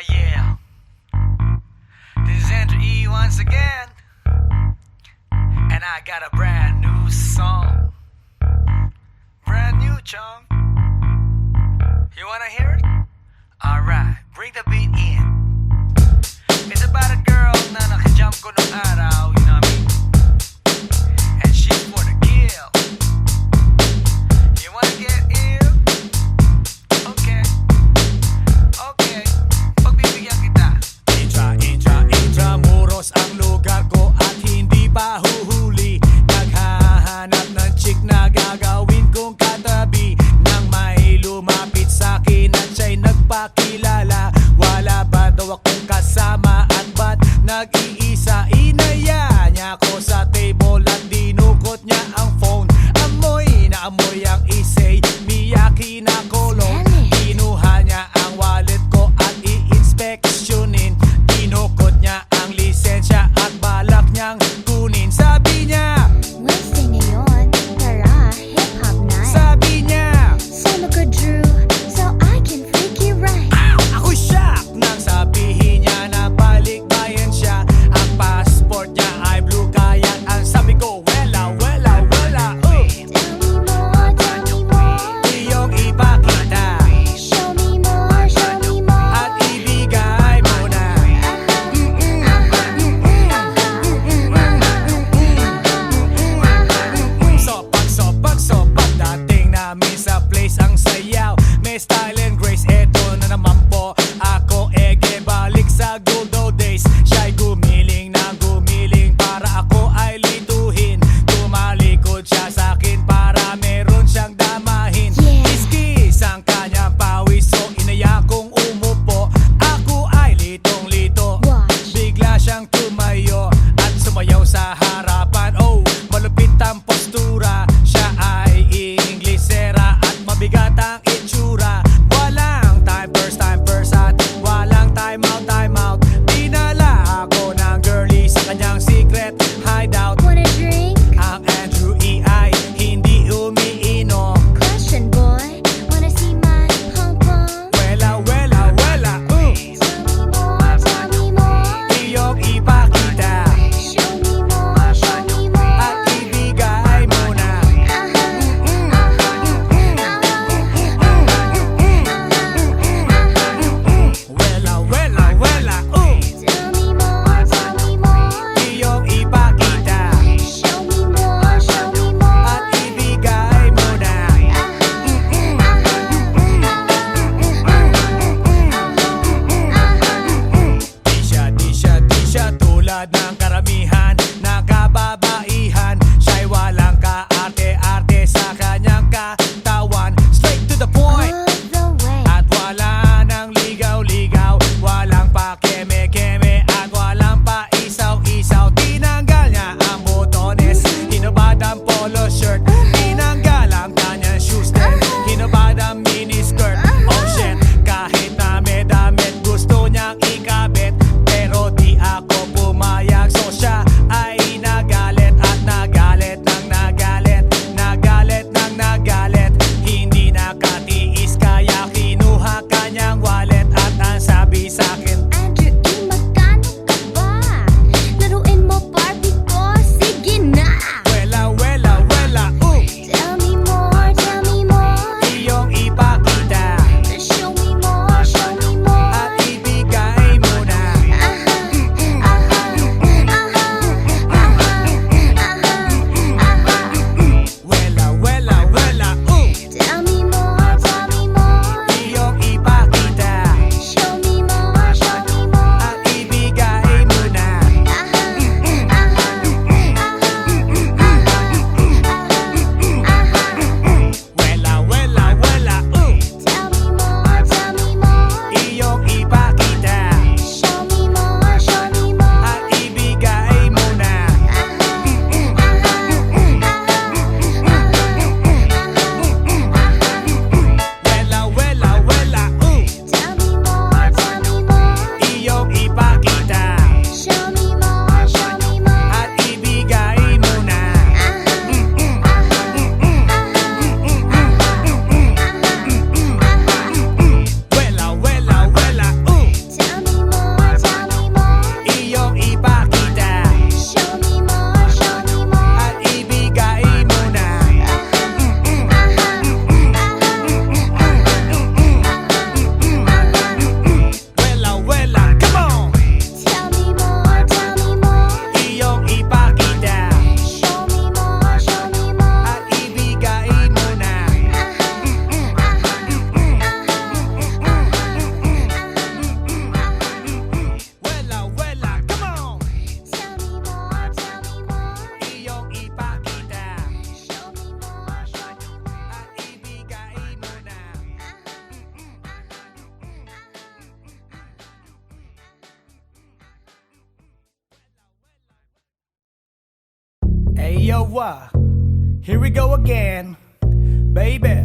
Yeah. This is Andrew E once again. And I got a brand new song. Brand new, chong. You wanna hear it? Alright, bring the beat in. It's about a girl na nakajump ko nung araw, you know what I mean? And she's for the kill. You wanna get ill? Okay. Okay. Pagbibigyan kita. Intramuros ang lugar ko at hindi pa huhuli. Naghahanap ng chick na gagawin kong katabi. Nang may lumapit sa'kin at siya'y nagpakilala. Wala ba daw akong kasama at ba't nag-iisa? Inaya niya ako sa table at dinukot niya ang phone. Amoy na amoy ang isay, Miyaki na kolong. Kinuha niya ang wallet ko at i-inspeksyonin. Dinukot niya ang lisensya at balak niyang kunin. Sabi niya, Wednesday ngayon, tara, hip-hop night. sabi niya, Sama ko, Drew, so I can freak you right. ako shock nang sabihin niya na balikbayan siya. Ang passport niya ay blue, kaya ang sabi ko, wala, wala, wala. Tell me more, Hey yo, here we go again, baby.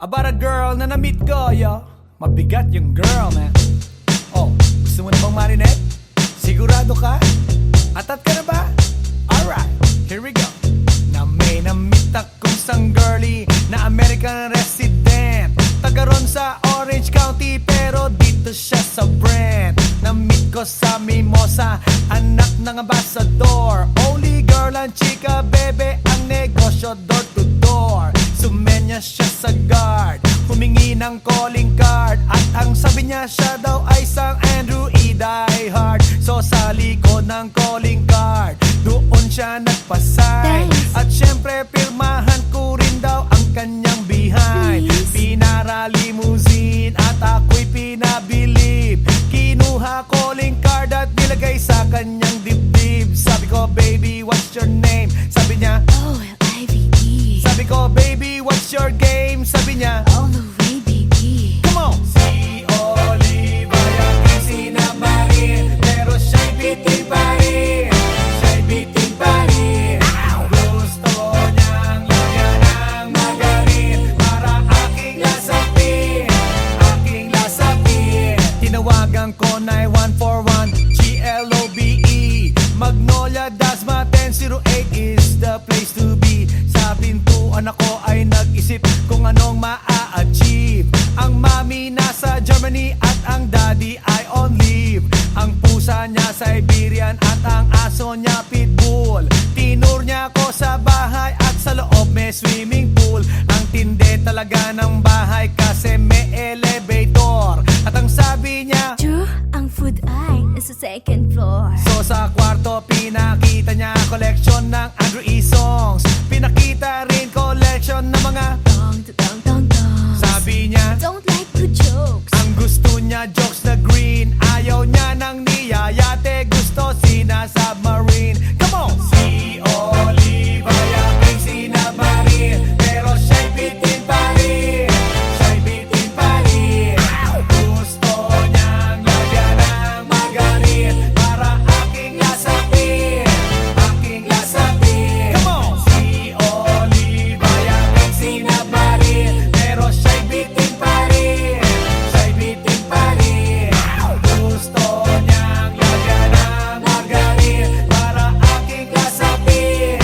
About a girl na na-meet ko, yo. Mabigat yung girl, man. Oh, gusto mo na bang marinig? Sigurado ka? Atat ka na ba? Alright, here we go. Na may na-meet akong isang girlie na American resident, taga ron sa Orange County pero dito siya sa Brent. Na-meet ko sa Mimosa, anak ng ambassador. Only girl and chika, bebe, ang negosyo door to door. Sumenya siya sa guard, humingi ng calling card, at ang sabi niya siya daw ay sang Andrew E. Die Hard. So sa likod ng calling card, doon siya nagpasay. Thanks. At syempre pirmahan ko rin daw ang kanyang behind. Please. Pinara limousine at ako'y pinabilib. Kinuha calling card at nilagay sa kanyang dibdib. Sabi ko, baby, what's your name? Sabi niya, OLIVE. sabi ko, baby, what's your game? Sabi niya, All the way, baby. come on! Si Olive ay aking sinabarin, pero siya'y bitin pa rin. Siya'y bitin pa rin. Gusto niyang lagyan ng magarin para aking lasapin, aking lasapin. Tinawagan ko 9141 GLOBE Magnolia, Dasma 1008 is the place to be. Sa pintuan ako ay nag-isip kung anong maa-achieve. Ang mami nasa Germany at ang daddy ay on leave. Ang pusa niya Siberian at ang aso niya Pitbull. Tinur niya ako sa bahay at sa loob may swimming pool. Ang tindi talaga ng bahay kasi may elevator. At ang sabi niya, True, ang food ay nasa second floor. so sa kwarto pinakita niya collection ng Andrew E. songs. Pinakita rin collection ng mga Dong, dong, dong, dong. sabi niya. Don't like the jokes. Ang gusto niya jokes na green, ayaw niya ng niyayate, gusto sina submarine. Come on! Si Olive ay aking sinabarin, pero siya'y bitin pa rin. Siya'y bitin pa rin. Gusto niyang lagyan ng magarin para aking lasapin, aking lasapin. Come on! Si Olive ay aking sinabarin, pero siya'y bitin pa rin. Siya'y bitin pa rin. Gusto niyang lagyan ng magarin para aking lasapin,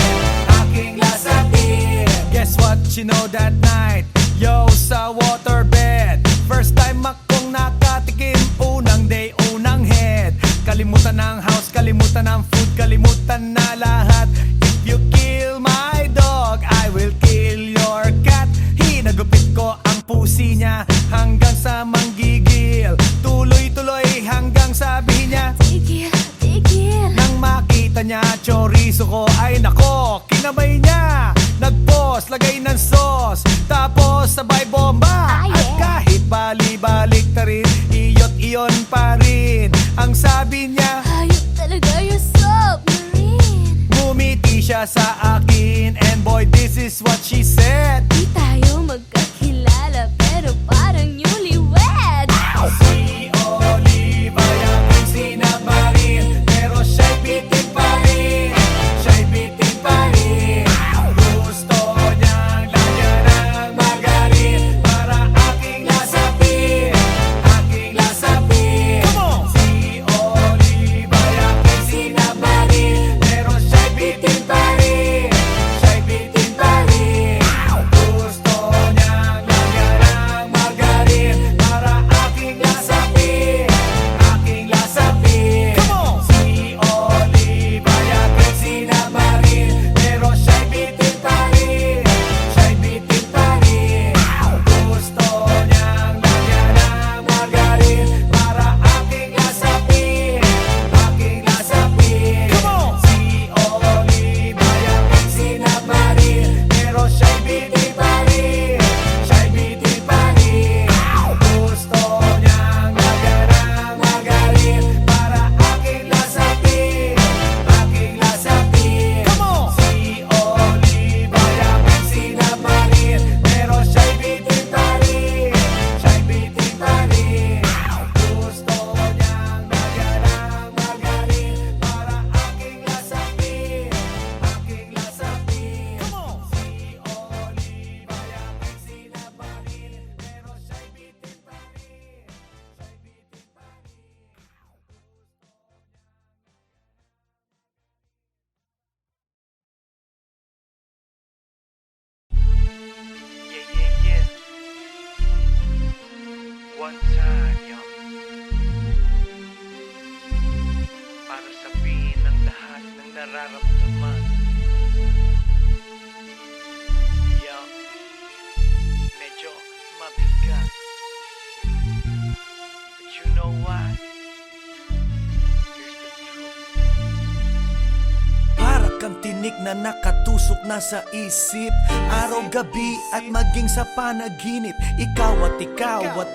aking lasapin. Guess what you know that night? Yo, sa waterbed, first time akong nakatikim. Unang day, unang head. Kalimutan ng house, kalimutan ng food, kalimutan na lahat. If you kill my dog, I will kill your cat. Hinagupit ko ang pusi niya hanggang sa manggigil. Tuloy-tuloy hanggang sabihin niya, Tigil, tigil. nang makita niya chorizo ko, ay nako, kinamay niya. Nag-pause, lagay ng sauce, tapos sabay bomba. Ah, yeah. At kahit bali-balik ta rin, iyot iyon pa rin. Ang sabi niya, Hayop talaga yung submarine. ngumiti siya sa akin, and boy, this is what she said. Di tayo magkakilala pero parang newlywed. Si Olive ay aking sinabarin, pero siya'y bitin pa rin. Siya'y bitin pa rin. Gusto niyang lagyan ng magarin para aking lasapin, aking lasapin. Come on! Si Olive ay aking sinabarin, pero siya'y bitin pa rin. Siya'y bitin pa rin. one time, yo. Para sabihin ng lahat ng nararamdaman. Yo, medyo mabigat. But you know what? Here's the truth. Para kang tinik na nakatusok na sa isip, araw-gabi at maging sa panaginip. Ikaw at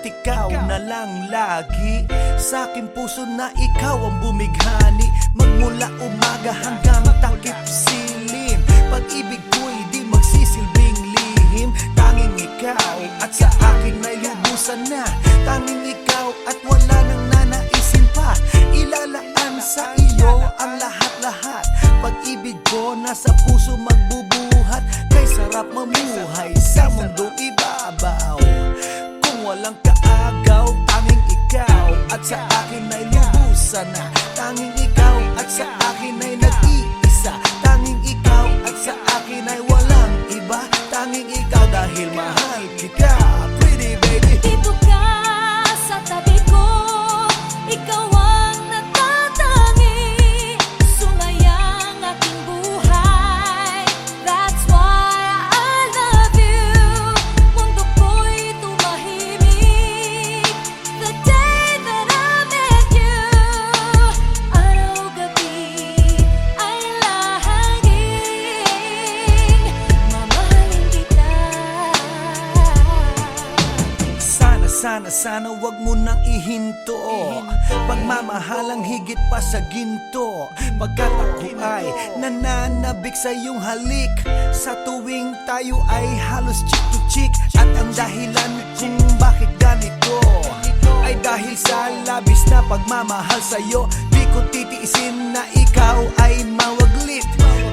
ikaw na lang lagi. Sa aking puso na ikaw ang bumighani, magmula umaga hanggang takip silim. Pag-ibig ko'y di magsisilbing lihim. Tanging ikaw at sa akin ay lubusan na. Tanging ikaw at wala nang nanaisin pa. Ilalaan sa iyo ang lahat-lahat. Pag-ibig ko nasa puso magbubuhat. Kay sarap mamuhay sa mundong ibabaw. Kung walang kaagaw, tanging ikaw at sa akin ay lubusan na. Tanging ikaw at sa akin ay nag-iisa. Tanging ikaw at sa akin ay walang iba. Tanging ikaw dahil mahal kita, pretty baby. Dito ka sa tabi ko, ikaw ang natatangi. Sumayang aking buhay, that's why I love you. Mundo ko'y tumahimik the day that I met you. Araw-gabi ay lahaging mamahalin kita. Sana wag mo nang ihinto. Pagmamahalang higit pa sa ginto. Pagkat ako ay nananabik sa iyong halik. Sa tuwing tayo ay halos chick to chick. At ang dahilan kung bakit ganito ay dahil sa labis na pagmamahal sa'yo. Di ko titiisin na ikaw ay mawaglit.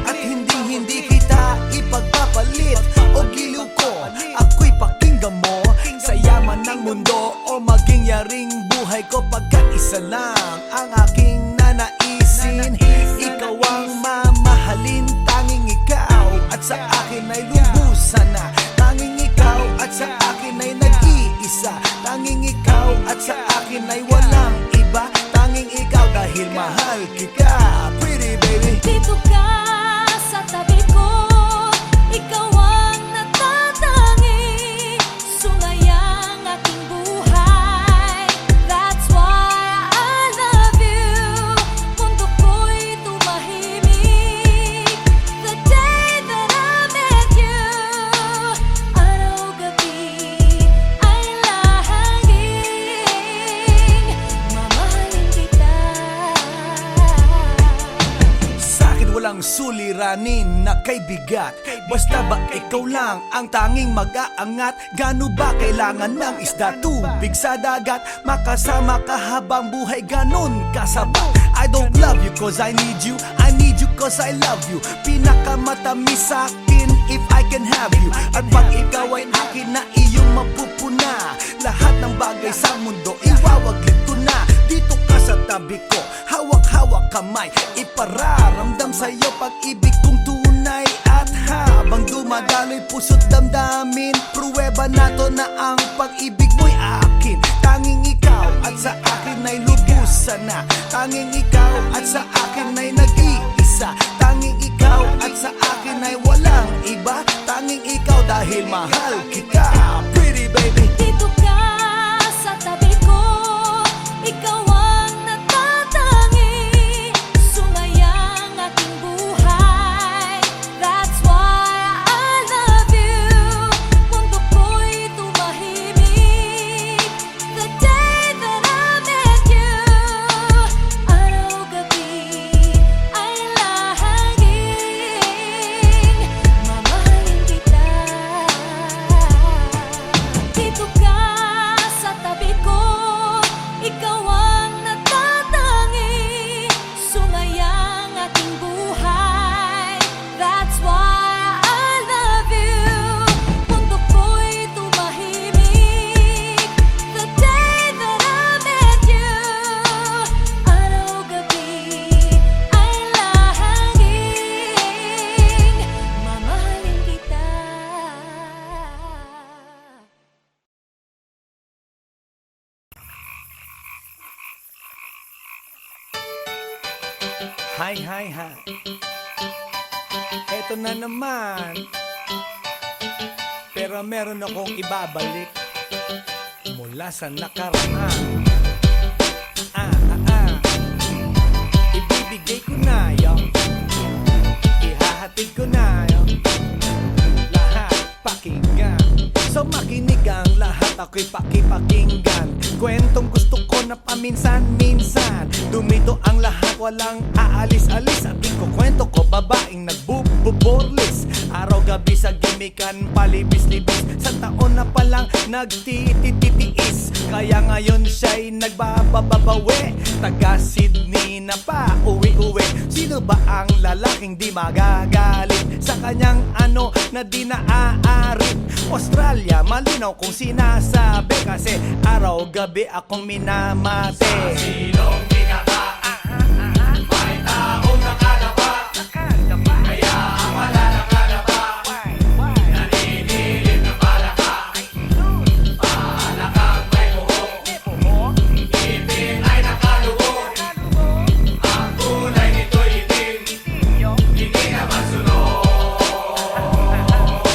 At hindi kita ipagpapalit. O giliw ko, ako'y pakinggan mo. Sa yaman ng mundo o maging yaring buhay ko. Pagkat isa lang ang aking nanaisin. Ikaw ang mamahalin. Tanging ikaw at sa akin ay lubusan na. Tanging ikaw at sa akin ay nag-iisa. Tanging ikaw at sa akin ay walang iba. Tanging ikaw dahil mahal kita, pretty baby. Dito ka sa tabi ko, ikaw ang natatangi. Sumayang aking buhay, that's why I love you. Mundo ko'y tumahimik the day that I met you. Araw-gabi ay lahaging mamahalin kita. Sa'kin walang suliranin na kay bigat. Basta ba ikaw lang ang tanging mag-aangat? Gano ba kailangan ng isda, tubig sa dagat? Makasama ka habang buhay, ganun kasapat. I don't love you cause I need you, I need you cause I love you. Pinakamatamis sa'kin if I can have you. At pag ikaw ay akin na iyong mapupuna, lahat ng bagay sa mundo iwawaglit ko na. Dito ka sa tabi ko, hawak-hawak kamay. Ipararamdam sa'yo pag-ibig kong tunay. At habang dumadaloy puso't damdamin, pruweba na to na ang pag-ibig mo'y akin. Tanging ikaw at sa akin ay lubusan na. Tanging ikaw at sa akin ay nag-iisa. Tanging ikaw at sa akin ay walang iba. Tanging ikaw dahil mahal kita, pretty baby. Dito ka sa tabi ko, ikaw ang natatangi. Sumayang aking buhay, that's why I love you. Mundo ko'y tumahimik the day that I met you. Araw-gabi ay lahaging mamahalin kita. Dito ka Hi, hi, hi. Eto na naman. Pero meron akong ibabalik mula sa nakaraan. Ibibigay ko na yun. Ihahatid ko na yun. Lahat pakinggan. So makinig ang lahat, ako'y pakipakinggan. Kwentong gusto ko na paminsan-minsan. Dumito ang lahat, walang aalis-alis. At ikukwento ko, babaeng nagbububorlis. Araw-gabi sa gimikan, palibis-libis. Sa taon na palang nagtititiis. Kaya ngayon siya'y nagbababawi. Taga Sydney na pa, uwi-uwi. Sino ba ang lalaking di magagalit sa kanyang ano na di naaarit? Australia, malinaw kung sinasabi. Kasi araw-gabi akong minamate. Sa silong di kaka, may taong nakadapa. Kaya ang wala nakadapa, naninilig na palaka. Palakang may buhok, ngipin ay nakalubog. Ang kulay nito'y itim, hindi na masunod.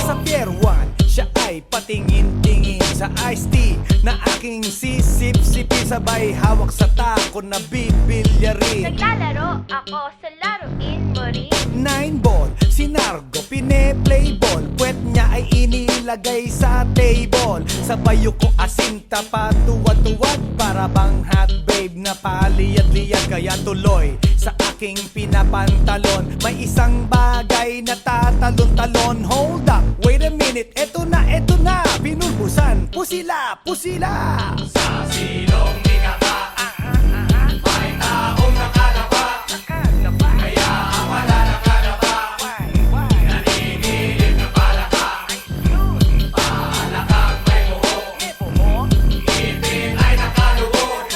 Sa Pier 1, siya ay patingin-tingin sa iced tea na aking sisip-sipin. Sabay hawak sa tako na bibilyarin. Naglalaro ako sa laruin mo rin. 9 ball, sinargo, pine-playball. Puwet niya ay inilagay sa table. Sabay ko asinta pa tuwad-tuwad. Para bang hot babe na paliyad-liyad. Kaya tuloy sa aking pinapantalon may isang bagay na tatalon-talon. Hold up, wait a minute, eto na, pinulbusan, pusila. Sa silong di kaka, may taong nakadapa. Kaya ang wala nakadapa, naninilig na palaka. Palakang may buhok, ngipin ay nakalubog.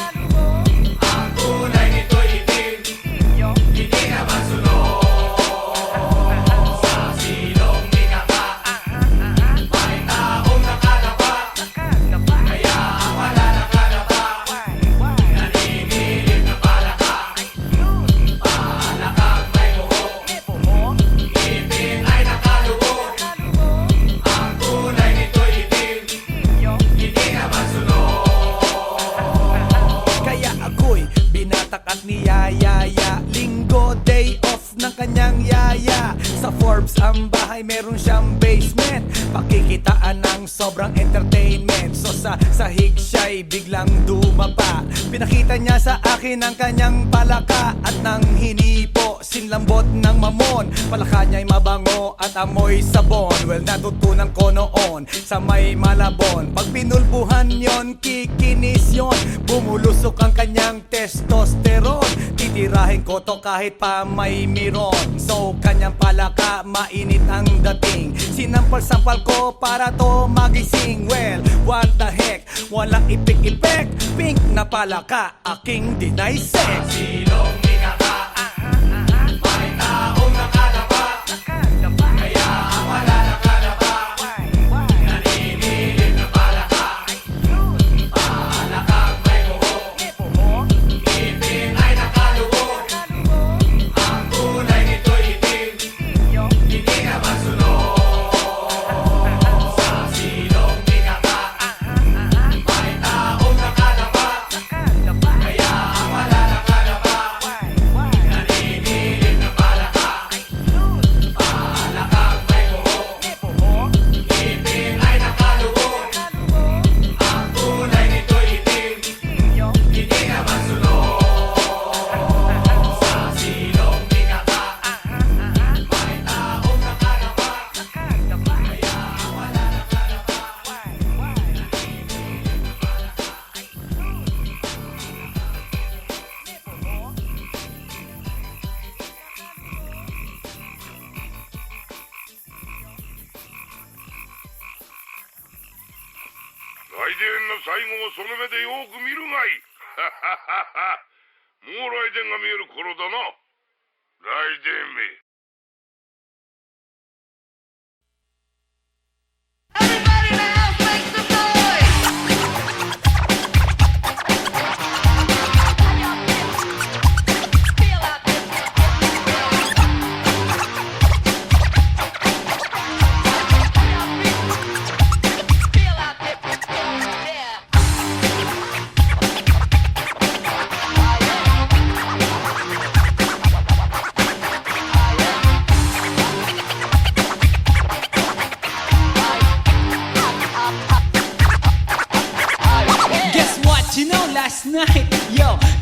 Ang kulay nito'y itim, hindi na masunod. Sa silong di kaka, may taong nakadapa. Kaya ang wala nakadapa, naninilig na palaka. Palakang may buhok, ngipin ay nakalubog. Ang kulay nito'y itim, hindi na masunod. Kaya ako'y binatak at niyayaya. Linggo, day off ng kanyang yaya. Sa Forbes ang bahay, meron siyang basement. Pakikitaan ng sobrang entertainment. So sa sahig siya'y biglang dumapa. Pinakita niya sa akin ang kanyang palaka. At nang hinipo, sinlambot ng mamon. Palaka niya'y mabango at amoy sabon. Well, natutunan ko noon sa may Malabon. Pag pinulbuhan yon, kikinis yon. Bumulusok ang kanyang testosterone. Titirahin ko to kahit pa may miron. So kanyang palaka, mainit ang dating. Sinampal-sampal ko para to magising. Well, what the heck, walang ipik-ipek. Pink na palaka, aking deny sex. Silong di kaka, may taong nakadapa. Kaya ang wala nakadapa, naninilig na palaka. Palakang may buhok, ngipin ay nakalubog. Ang kulay nito'y itim, hindi na masunod. Sa silong di kaka, may taong nakadapa. Kaya ang wala nakadapa, naninilig na palaka. Palakang may buhok, ngipin ay nakalubog. Ang kulay nito'y itim, hindi na masunod. Sa silong di kaka, may taong nakadapa. Kaya ang wala nakadapa,来電の最後をその目でよく見るがいい。もう来電が見える頃だな。来電め。Everybody now make some noise! Feel out this.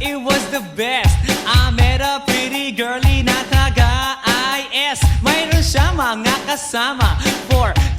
it was the best. I met a pretty girlie na taga-IS. Mayroon siya mga kasama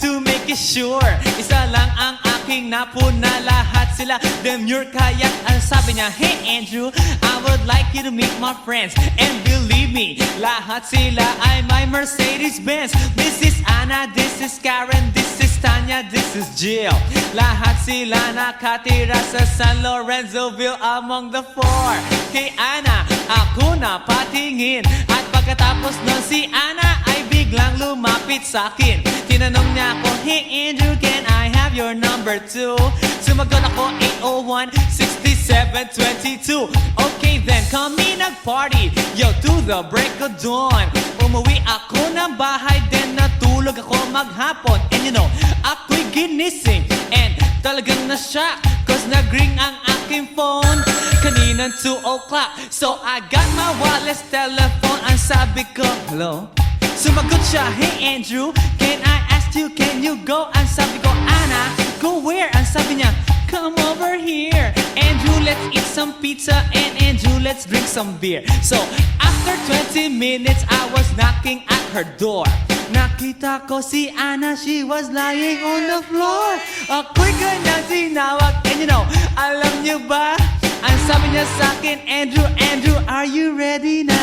to make it sure. Isa lang ang aking napuna, lahat sila demure. Kaya ang sabi niya, hey Andrew, I would like you to meet my friends. And believe me, lahat sila ay my Mercedes-Benz. This is Anna, this is Karen, this is Tanya, this is Jill. Lahat sila nakatira sa San Lorenzoville among the four. Kay Anna, ako na patingin. At pagkatapos nun si Anna ay biglang lumapit sa akin. Tinanong niya ako, hey Andrew, can I have your number too? Sumagot ako 801-6722. Okay then, kami nag-party, yo, to the break of dawn. Umuwi ako ng bahay, then natulog ako maghapon. And you know, ako'y ginising and talagang na-shock, cause nag-ring ang aking phone kaninang 2 o'clock. So I got my wireless telephone. Ang sabi ko, hello? Sumagot siya, hey Andrew, can I ask you, can you go? Ang sabi ko, Anna, go where? Ang sabi niya, come over here. Andrew, let's eat some pizza, and Andrew, let's drink some beer. So after 20 minutes, I was knocking at her door. Nakita ko si Anna, she was lying on the floor. Ako'y kanyang tinawag, and you know, alam niyo ba? Ang sabi niya sa akin, Andrew, Andrew, are you ready na?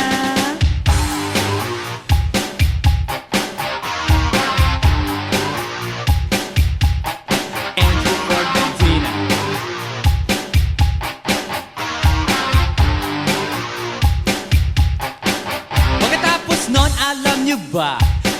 Andrew Ford Medina. Pagkatapos nun, alam niyo ba?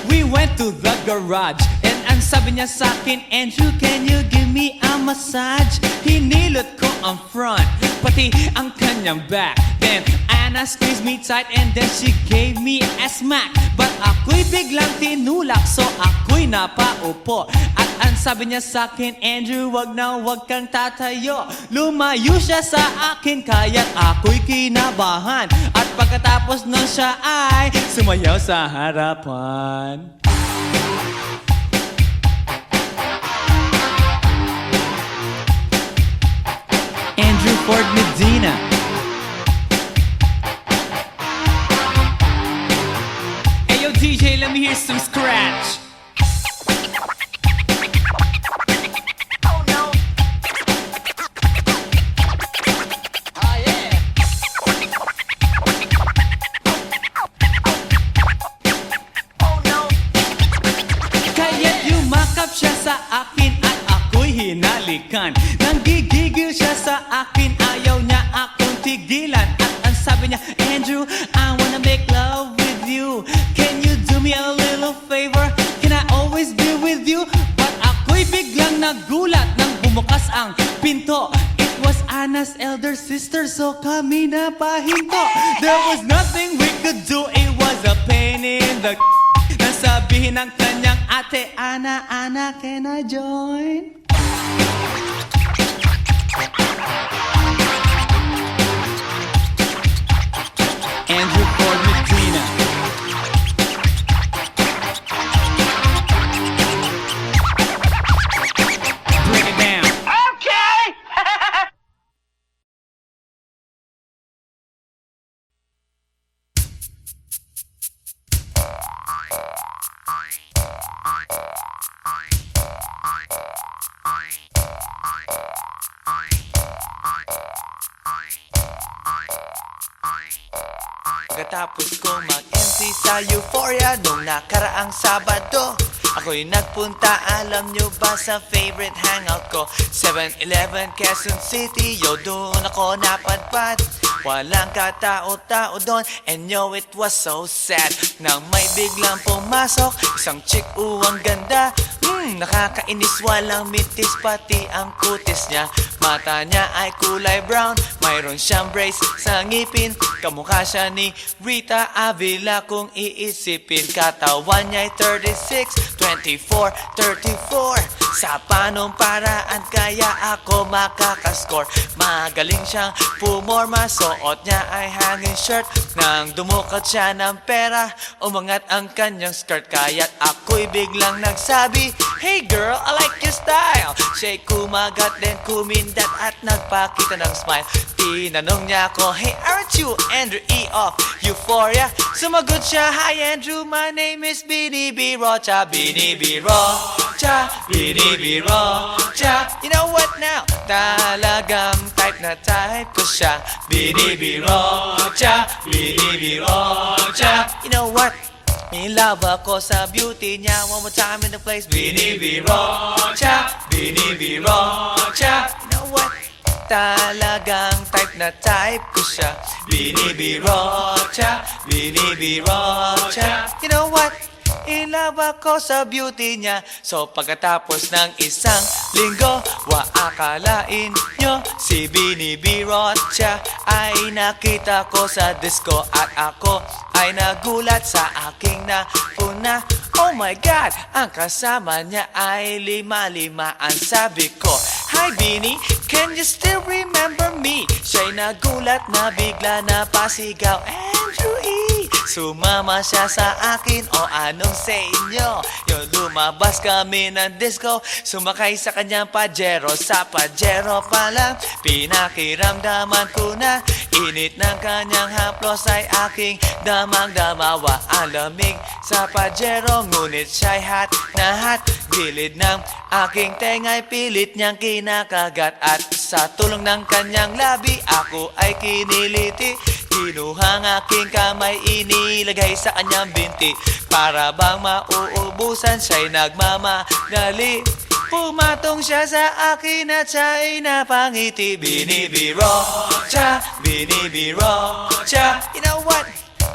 We went to the garage, and ang sabi niya sa akin, Andrew, can you give me a massage? Hinilot ko ang front, pati ang kanyang back. Then Anna squeezed me tight, and then she gave me a smack. But ako'y biglang tinulak, so ako'y napaupo. At ang sabi niya sa akin, Andrew, wag na wag kang tatayo. Lumayo siya sa akin, kaya't ako'y kinabahan. At pagkatapos nun siya ay sumayaw sa harapan. Andrew Ford Medina. Hey yo DJ, let me hear some scratch. Oh no. Oh yeah. Oh no. Kaya't yumakap siya sa akin at ako'y hinalikan. Nanggigigil siya sa akin, ayaw niya akong tigilan. At ang sabi niya, Andrew, I wanna make love with you. Can you do me a little favor? Can I always be with you? But ako'y biglang nagulat nang bumukas ang pinto. It was Anna's elder sister, so kami na pahinto. There was nothing we could do, it was a pain in the nasabihin ng kanyang ate, Anna, Anna, can I join? Andrew Ford Medina. Break it down. Okay. Pagkatapos ko mag-MC sa Euphoria nung nakaraang Sabado, ako'y nagpunta, alam nyo ba, sa favorite hangout ko, 7-Eleven, Quezon City. Yo, doon ako napadpad, walang katao-tao doon. And yo, it was so sad nang may biglang pumasok isang chick, ang ganda. Nakakainis, walang mitis, pati ang kutis niya. Mata niya ay kulay brown, mayroon siyang brace sa ngipin. Kamukha siya ni Rita Avila kung iisipin. Katawan niya ay 36, 24, 34. Sa panong paraan kaya ako makakascore? Magaling siyang pumorma, suot niya ay hanging shirt. Nang dumukot siya ng pera, umangat ang kanyang skirt. Kaya't ako'y biglang nagsabi, Hey girl, I like your style. Siya'y kumagat din kumindat at nagpakita ng smile. Tinanong niya ako, hey, aren't you Andrew E. of Euphoria? Sumagot siya, hi Andrew, my name is Bini B. Rocha. Bini B. Rocha, Bini B. Rocha. You know what now? Talagang type na type ko siya. Bini B. Rocha, Bini B. Rocha. You know what? In love ako sa beauty niya. One more time in the place. Bini B. Rocha, Bini B. Rocha. You know what? Talagang type na type ko siya. Bini B. Rocha, Bini B. Rocha. You know what? In love ako sa beauty niya. So pagkatapos ng isang linggo, akalain nyo si Bini B. Rocha ay nakita ko sa disco. At ako ay nagulat sa aking napuna. Oh my God! Ang kasama niya ay lima-limaan. Sabi ko, hi Bini, can you still remember me? Siya'y nagulat na bigla na pasigaw, Andrew E. Sumama siya sa akin, o anong sa inyo? Yung lumabas kami ng disco, sumakay sa kanyang Pajero. Sa Pajero pa lang, pinakiramdaman ko na init ng kanyang haplos ay aking damang-damawa. Ang lamig sa Pajero, ngunit siya'y hot na hot. Gilid ng aking tenga'y pilit niyang kinakagat. At sa tulong ng kanyang labi, ako ay kiniliti. Kinuhang aking kamay, inilagay sa kanyang binti. Para bang mauubusan, siya'y nagmamadali. Pumatong siya sa akin at siya'y napangiti. Bini B. Rocha, Bini B. Rocha. You know what?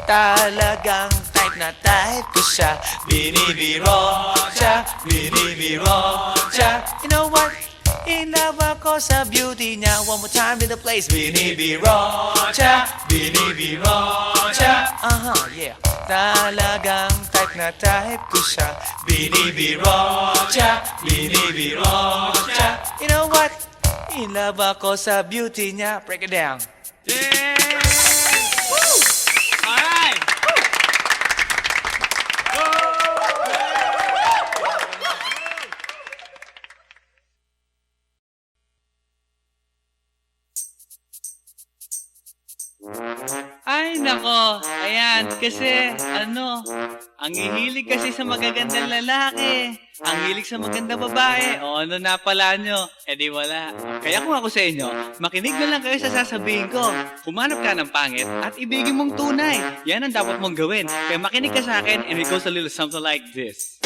Talagang type na type ko siya. Bini B. Rocha, Bini B. Rocha. You know what? In love ako sa beauty niya. One more time in the place. Bini B. Rocha, Bini B. Rocha. Yeah. Talagang type na type ko siya. Bini B. Rocha, Bini B. Rocha. You know what? In love ako sa beauty niya. Break it down. Alright! Ay, nako. Ayan, kasi, ang hihilig kasi sa magagandang lalaki. Ang hilig sa magandang babae. O ano na pala nyo? Eh di wala. Kaya kung ako sa inyo, makinig na lang kayo sa sasabihin ko. Humanap ka ng pangit at ibigin mong tunay. Yan ang dapat mong gawin. Kaya makinig ka sa akin and it goes a little something like this.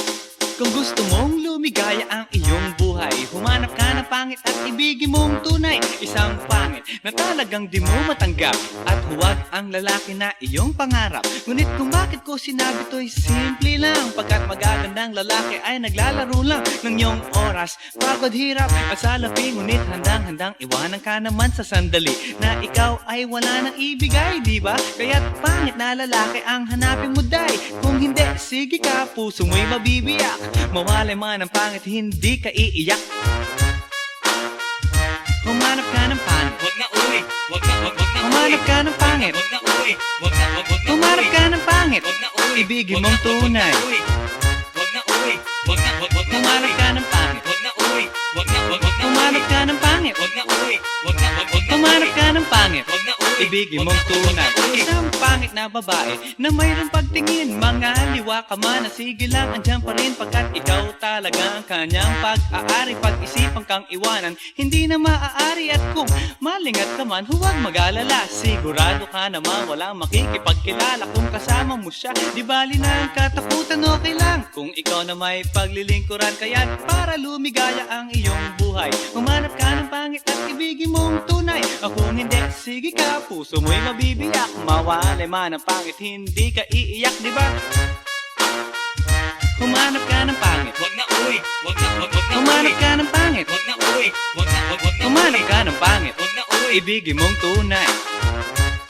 Kung gusto mong lumigaya ang iyong buhay, humanap ka ng pangit at ibigin mong tunay. Isang pangit na talagang di mo matanggap, at huwag ang lalaki na iyong pangarap. Ngunit kung bakit ko sinabi to'y simple lang, pagkat magagandang lalaki ay naglalaro lang ng iyong oras, pagod, hirap at salapi. Ngunit handang-handang iwanan ka naman sa sandali na ikaw ay wala nang ibigay, di ba? Kaya't pangit na lalaki ang hanapin mo, day. Kung hindi, sige ka, puso mo'y mabibiyak. Mawalay man ang pangit, hindi ka iiyak. Humanap ka ng pangit. Wag na uwi. Wag na Humanap ka ng pangit. Wag na uwi. Wag na Humanap ka ng pangit. Wag na uwi. Ibigin mong tunay. Wag na uwi. Wag na Humanap ka ng pangit. Wag na uwi. Wag na Humanap ka ng pangit. Wag na uwi. Wag na Humanap ka ng pangit. Wag na uwi. Ibigin mong tunay. Isang pangit na babae na mayroong pagtingin, mga liwa ka man, na sige lang, andyan pa rin, pagkat ikaw talaga ang kanyang pag-aari. Pag-isipan kang iwanan, hindi na maaari. At kung malingat ka man, huwag mag-alala. Sigurado ka naman walang makikipagkilala kung kasama mo siya. Di bali na ang katakutan, okay lang kung ikaw na may paglilingkuran. Kaya para lumigaya ang iyong buhay, humanap ka ng pangit at ibigin mong tunay. Kung hindi, sige ka, puso mo'y mabibiyak. Mawalay man ang pangit, hindi ka iiyak, di ba? Humanap ka ng pangit. Wag na uwi. Wag na Humanap ka ng pangit. Wag na uwi. Wag na Humanap ka ng pangit. Wag na uwi. Ibigin mong tunay.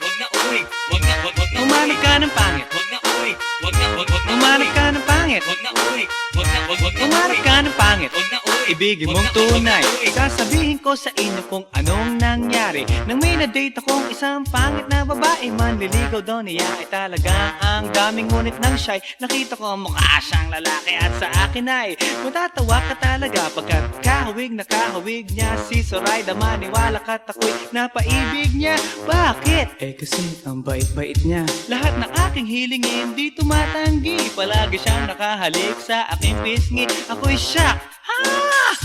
Wag na uwi. Wag na Humanap ka ng pangit. Wag na uwi. Wag na Humanap ka ng pangit. Wag na uwi. Wag na Humanap ka ng pangit. Wag na uwi. ibigin mong tunay. Sasabihin ko sa inyo kung anong nangyari nang may na-date akong isang pangit na babae. Manliligaw daw niya ay talaga ang daming ngunit ng shy. Nakita ko mukha siyang lalaki at sa akin ay matatawa ka talaga pagkat kahawig na kahawig niya si Zoraida. Maniwala ka't ako'y napaibig niya. Bakit? Eh kasi ang bait-bait niya. Lahat ng aking hilingin di tumatanggi. Palagi siyang nakahalik sa aking pisngi. Ako'y shock.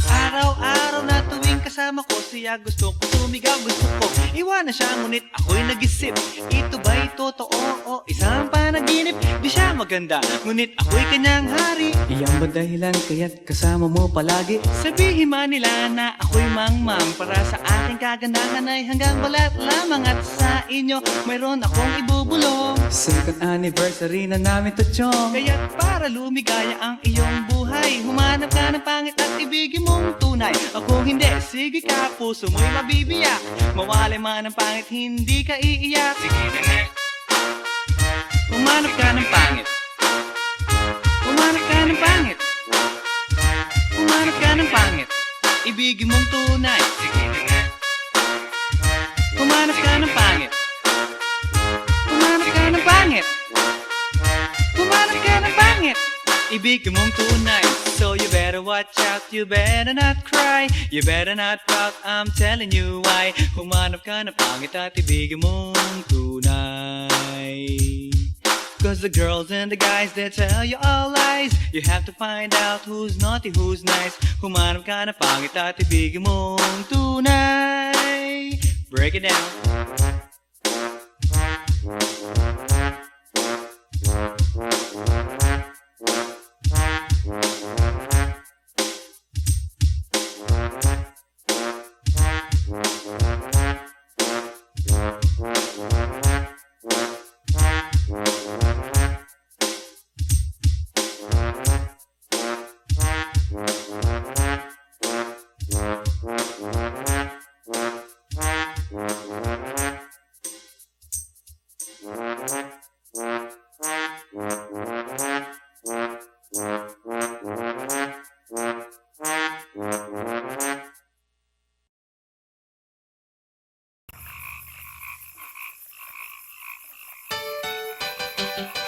Araw-araw na tuwing kasama ko siya, gusto ko sumigaw, gusto ko iwanan siya, ngunit ako'y nag-isip, ito ba'y totoo o isang panaginip? Di siya maganda, ngunit ako'y kanyang hari. Iyan ba dahilan kaya't kasama mo palagi? Sabihin man nila na ako'y mangmang, para sa aking kagandahan ay hanggang balat lamang. At sa inyo mayroon akong ibubulong. Second anniversary na namin to, chong. Kaya't para lumigaya ang iyong buhay, humanap ka ng pangit at ibigin mong tunay. Ako hindi, sige ka, puso mo'y mabibiyak. Mawalay man ang pangit, hindi ka iiyak. Sige na nga. Humanap ka ng pangit. Humanap ka ng pangit. Humanap ka ng pangit. Ibigin mong tunay. Sige na nga. Humanap ka ng pangit. Humanap ka ng pangit. Humanap ka ng pangit. Ibigin mong tunay. So you better watch out, you better not cry, you better not pout, I'm telling you why. Humanap ka ng pangit at ibigin mong tunay. Cause the girls and the guys, they tell you all lies. You have to find out who's naughty, who's nice. Humanap ka ng pangit at ibigin mong tunay. Break it down.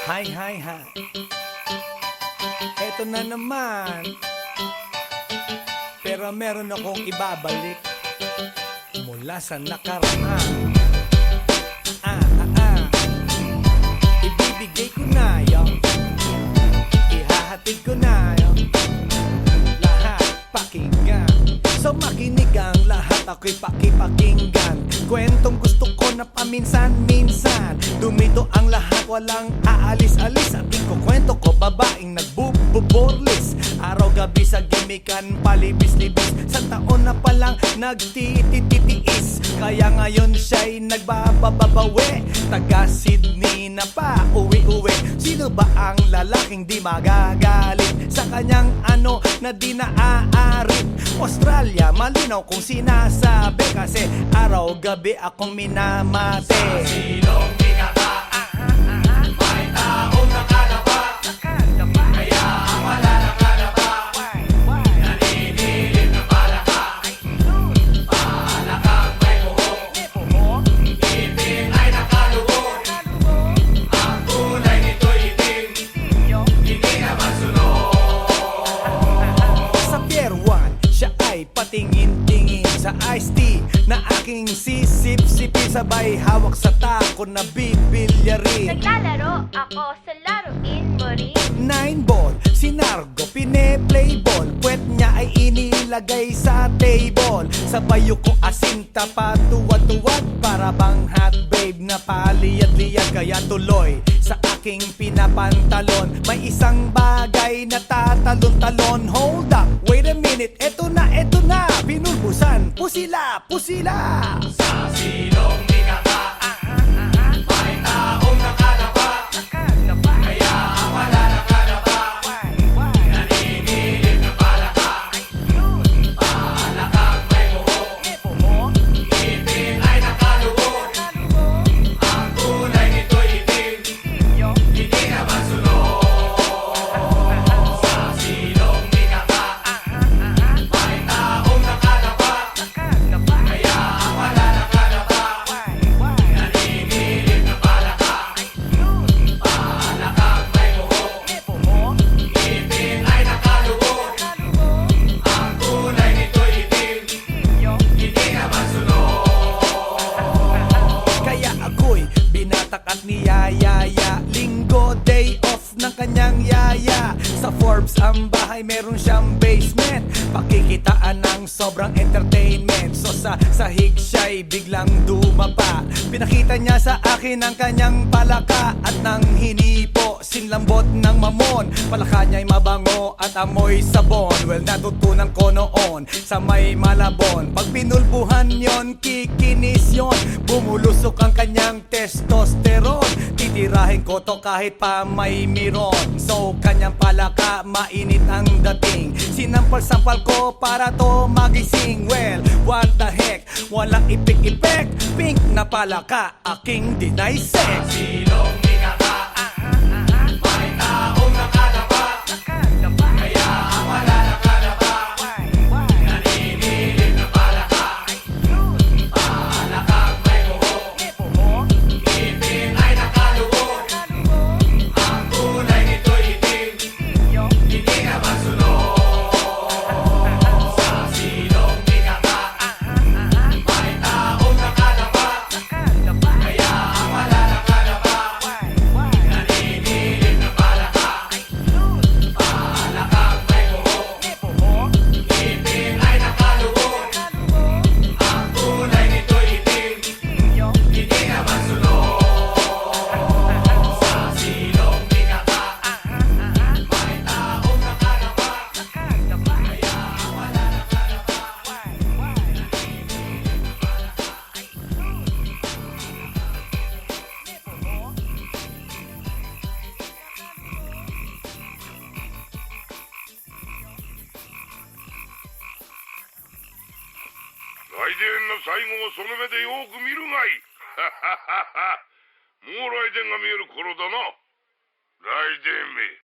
Hi, hi, hi. Eto na naman. Pero meron akong ibabalik mula sa nakaraan. Ibibigay ko na yun. Ihahatid ko na yun. Lahat pakinggan. So makinig ang lahat, ako'y pakipakinggan. Kwentong gusto ko na paminsan-minsan. Dumito ang lahat, walang aalis-alis. At ikukwento ko, babaeng nagbububorlis. Araw-gabi sa gimikan, palibis-libis. Sa taon na palang nagtititiis. Kaya ngayon siya'y nagbababawi. Taga Sydney na pa, uwi-uwi. Sino ba ang lalaking di magagalit sa kanyang ano na di naaarit? Australia, malinaw kung sinasabi, kasi araw-gabi akong minamate. Sa silong binaba, may taong nakalaba. Kaya ang wala nakalaba, naninilig na palaka. Palakang may buhok, ngipin ay nakaluhok. Ang kulay nito'y itim, hindi naman sunog. Sa Pier 1, siya ay patingin-tingin sa iced tea na aking sisip-sipin. Sabay hawak sa tako na bibilyarin. Naglalaro ako sa laruin mo rin. 9-ball, si Nargo pine-playball. Puwet niya ay inilagay sa table. Sa bayo ko asinta patuwad-tuwad. Para bang hot babe na paliyad-liyad. Kaya tuloy sa aking pinapantalon may isang bagay na tatalon-talon. Hold up, wait a minute, eto na, pinulbusan, pusila, pusila. Sa silong binaba, may taong nakalaba. Kaya ang wala nakalaba, naninilig na palaka. Palakang may buhok, ngipin ay nakaluhok. Ang kulay nito'y itim, hindi naman sunog. Sa silong binaba, may tatak at niyayaya. Linggo, day off ng kanyang yaya. Sa Forbes ang bahay, meron siyang basement. Pakikitaan ng sobrang entertainment. So sa sahig siya'y biglang dumapa. Pinakita niya sa akin ang kanyang palaka. At nang hinipo, sinlambot ng mamon. Palaka niya'y mabango at amoy sabon. Well, natutunan ko noon sa may Malabon. Pag pinulbuhan yon, kikinis yon. Bumulusok ang kanyang testosterone. Titirahin ko to kahit pa may miron. So kanyang palaka, mainit ang dating. Sinampal-sampal ko para to magising. Well, what the heck, walang ipik-ipek. Pink na palaka, aking dinaysek. Silong ikaka, may taong nakadapa. Kaya ang wala nakadapa, naninilig na palaka. Palakang may buho, ngipin ay nakalubog. Ang kulay nito'y itim, hindi na masunod. Sa silong ikaka, may taong nakadapa. Kaya ang wala nakadapa, naninilig na palaka. Palakang may buho, ngipin ay nakalubog. Ang kulay nito'y itim, hindi na masunod. Sa silong ikaka, may taong nakadapa. Kaya ang wala nakadapa,ライデンの最後をその目でよく見るがいい。もうライデンが見える頃だな。ライデンめ。